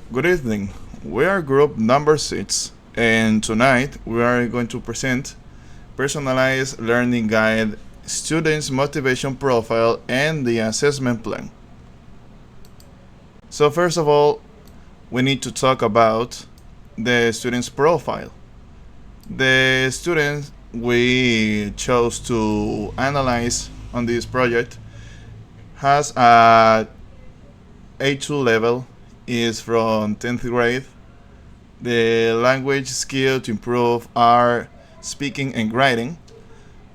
Good evening. We are group number 6, and tonight we are going to present Personalized Learning Guide, Students' Motivation Profile, and the Assessment Plan. So, first of all, we need to talk about the student's profile. The student we chose to analyze on this project has a A2 level, is from 10th grade. The language skill to improve are speaking and writing.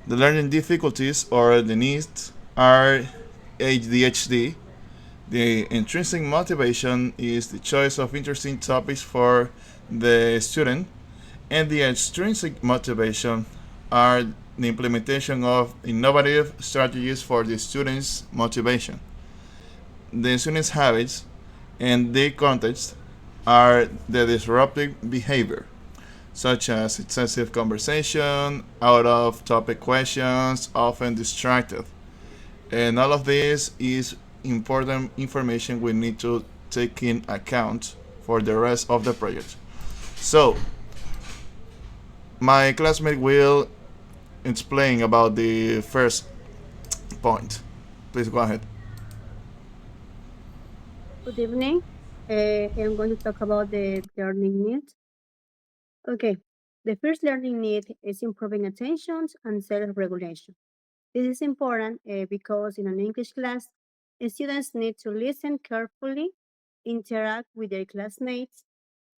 The learning difficulties or the needs are ADHD. The intrinsic motivation is the choice of interesting topics for the student, and the extrinsic motivation are the implementation of innovative strategies for the student's motivation. The student's habits and their context are the disruptive behavior, such as excessive conversation, out of topic questions, often distracted. And all of this is important information we need to take in account for the rest of the project. So, my classmate will explain about the first point. Please go ahead. Good evening. I'm going to talk about the learning needs. Okay, the first learning need is improving attention and self-regulation. This is important because in an English class, students need to listen carefully, interact with their classmates,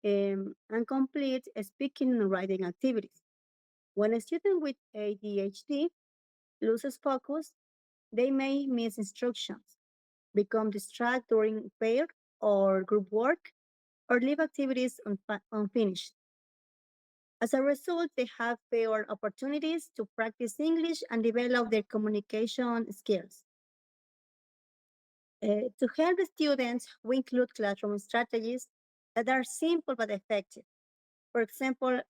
and complete speaking and writing activities. When a student with ADHD loses focus, they may miss instructions, become distracted during pair or group work, or leave activities unfinished. As a result, they have fewer opportunities to practice English and develop their communication skills. To help the students, we include classroom strategies that are simple but effective. For example,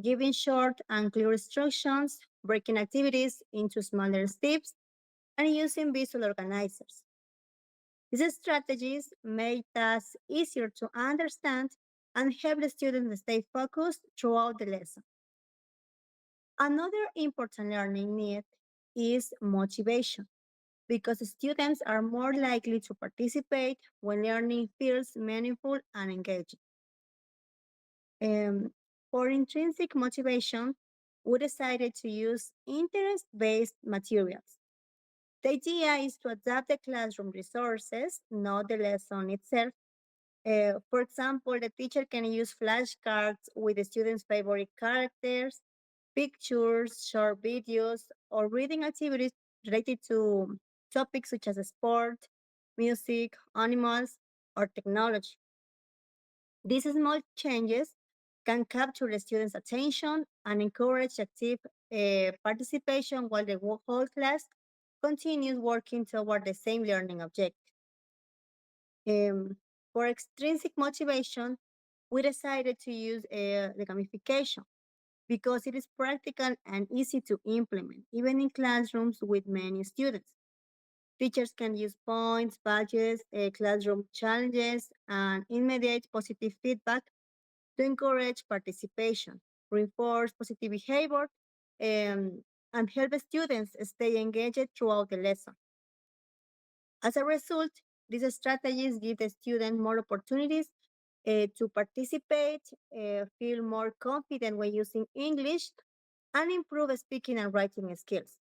giving short and clear instructions, breaking activities into smaller steps, and using visual organizers. These strategies make tasks easier to understand and help the students stay focused throughout the lesson. Another important learning need is motivation because students are more likely to participate when learning feels meaningful and engaging. Um, for intrinsic motivation, we decided to use interest based materials. The idea is to adapt the classroom resources, not the lesson itself. For example, the teacher can use flashcards with the students' favorite characters, pictures, short videos, or reading activities related to topics such as sport, music, animals, or technology. These small changes can capture the students' attention and encourage active participation while the whole class continues working toward the same learning objective. Um, for extrinsic motivation, we decided to use the gamification because it is practical and easy to implement, even in classrooms with many students. Teachers can use points, badges, classroom challenges, and immediate positive feedback to encourage participation, reinforce positive behavior, um, and help the students stay engaged throughout the lesson. As a result, these strategies give the student more opportunities to participate, feel more confident when using English, and improve speaking and writing skills.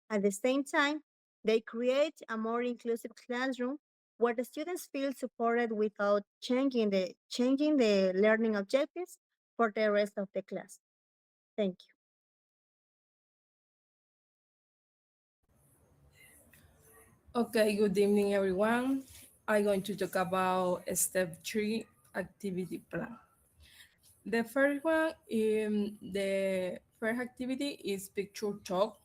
At the same time, they create a more inclusive classroom where the students feel supported without changing the learning objectives for the rest of the class. Thank you. Okay, good evening, everyone. I'm going to talk about step three activity plan. The first one, the first activity is picture talk.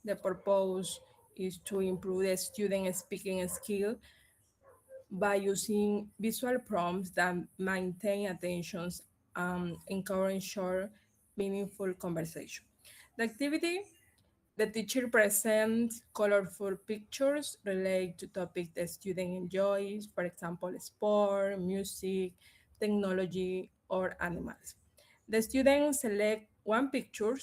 The purpose is to improve the student speaking skill by using visual prompts that maintain attention and encourage short, meaningful conversation. The activity, the teacher presents colorful pictures related to topics the student enjoys, for example, sport, music, technology, or animals. The students select one picture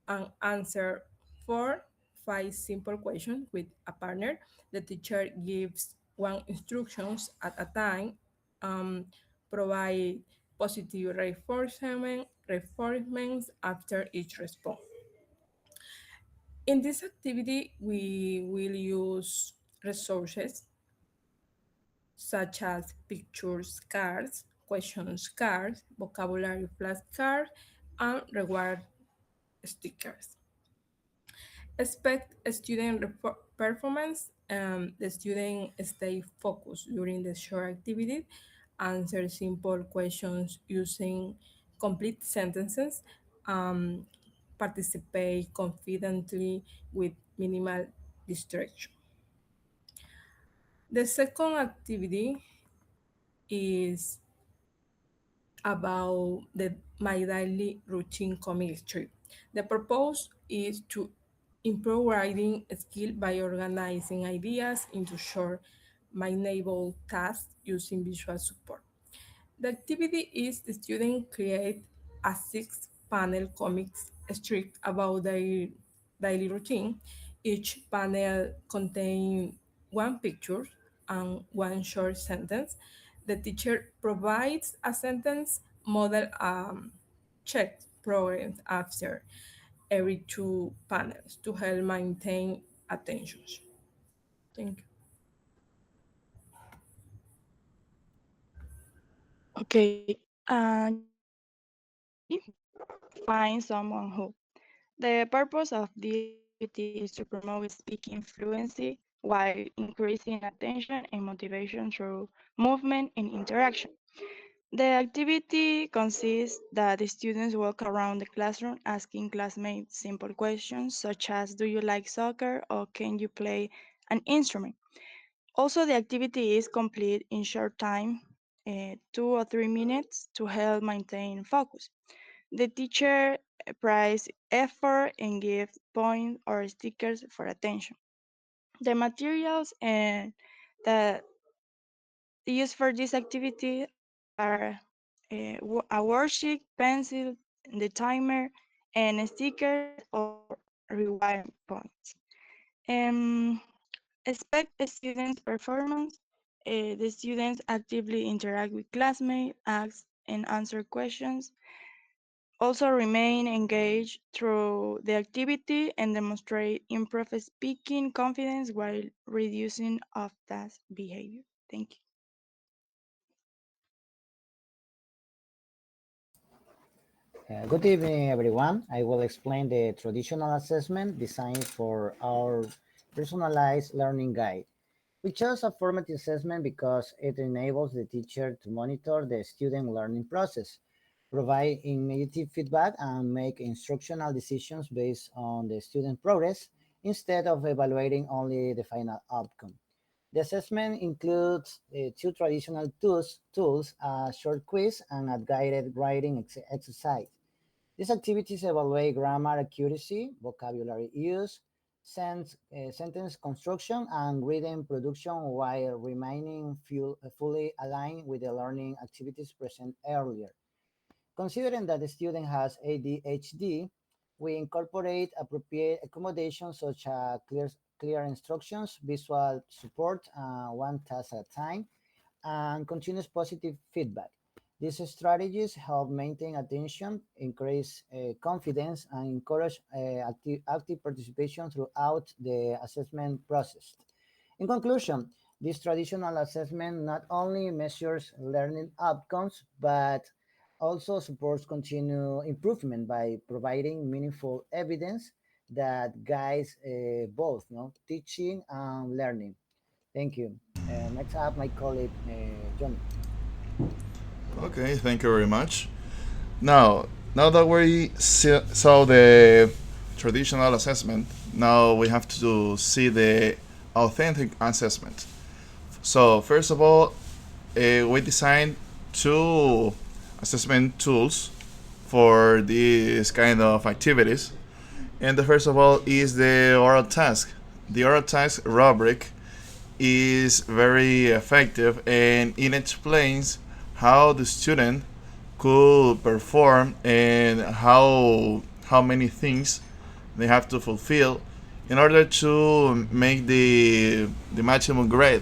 and answer 4, 5 simple questions with a partner. The teacher gives one instructions at a time, um, provide positive reinforcements after each response. In this activity, we will use resources such as pictures cards, questions cards, vocabulary flashcards, and reward stickers. Expect a student performance. The student stay focused during the short activity, answer simple questions using complete sentences, um, participate confidently with minimal distraction. The second activity is about the my daily routine comic strip. The purpose is to improve writing skill by organizing ideas into short, manageable tasks using visual support. The activity is the student create a 6-panel comics strip about their daily routine. Each panel contains one picture and one short sentence. The teacher provides a sentence model check progress after every 2 panels to help maintain attention. Thank you. Okay, G, find someone who. The purpose of this activity is to promote speaking fluency while increasing attention and motivation through movement and interaction. The activity consists that the students walk around the classroom asking classmates simple questions such as do you like soccer or can you play an instrument? Also, the activity is complete in short time, 2 or 3 minutes to help maintain focus. The teacher prize effort and gives points or stickers for attention. The materials and that used for this activity are a worksheet, pencil, the timer, and stickers or reward points. Um, Expect a student's performance. The students actively interact with classmates, ask and answer questions, also remain engaged through the activity and demonstrate improved speaking confidence while reducing off-task behavior. Thank you. Good evening, everyone. I will explain the traditional assessment designed for our personalized learning guide. We chose a formative assessment because it enables the teacher to monitor the student learning process, provide immediate feedback, and make instructional decisions based on the student progress instead of evaluating only the final outcome. The assessment includes two traditional tools, a short quiz and a guided writing exercise. These activities evaluate grammar accuracy, vocabulary use, sentence construction, and reading production while remaining fully aligned with the learning activities present earlier. Considering that the student has ADHD, we incorporate appropriate accommodations such as clear instructions, visual support, one task at a time, and continuous positive feedback. These strategies help maintain attention, increase confidence, and encourage active participation throughout the assessment process. In conclusion, this traditional assessment not only measures learning outcomes, but also supports continued improvement by providing meaningful evidence that guides both teaching and learning. Thank you. Next up, my colleague, Johnny. Okay, thank you very much. Now that we saw the traditional assessment, now we have to see the authentic assessment. So first of all, we designed two assessment tools for these kind of activities. And the first of all is the oral task. The oral task rubric is very effective and it explains how the student could perform and how many things they have to fulfill in order to make the maximum grade.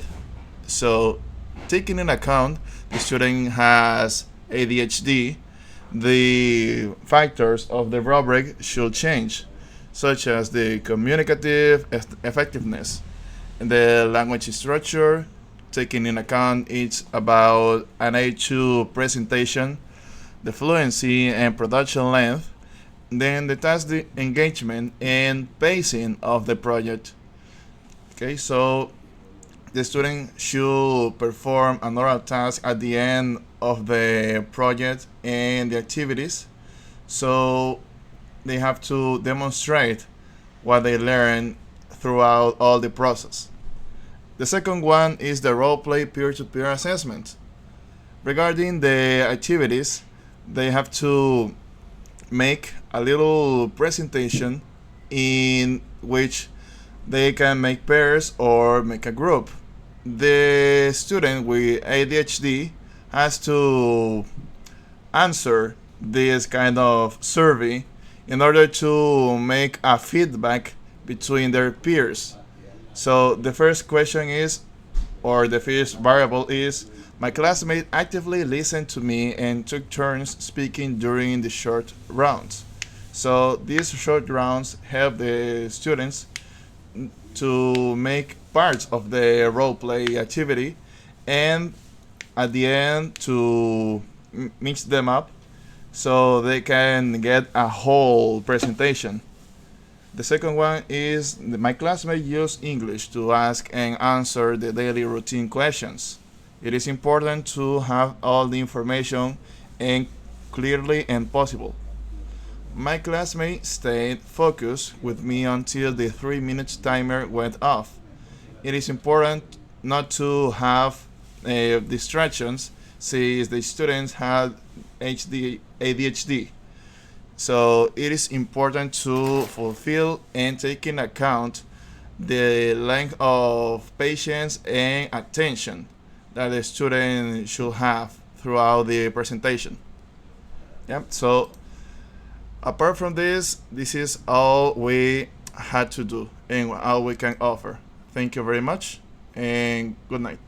So, taking in account the student has ADHD, the factors of the rubric should change, such as the communicative effectiveness, and the language structure, taking in account it's about an A2 presentation, the fluency and production length, then the task engagement and pacing of the project. Okay, so the student should perform an oral task at the end of the project and the activities. So they have to demonstrate what they learn throughout all the process. The second one is the role play peer-to-peer assessment. Regarding the activities, they have to make a little presentation in which they can make pairs or make a group. The student with ADHD has to answer this kind of survey in order to make a feedback between their peers. So the first question is, or the first variable is, my classmate actively listened to me and took turns speaking during the short rounds. So these short rounds help the students to make parts of the role play activity and at the end to mix them up so they can get a whole presentation. The second one is my classmate used English to ask and answer the daily routine questions. It is important to have all the information and clearly and possible. My classmate stayed focused with me until the 3 minutes timer went off. It is important not to have distractions since the students had ADHD. So it is important to fulfill and take in account the length of patience and attention that the student should have throughout the presentation. Yep. So apart from this is all we had to do and all we can offer. Thank you very much and good night.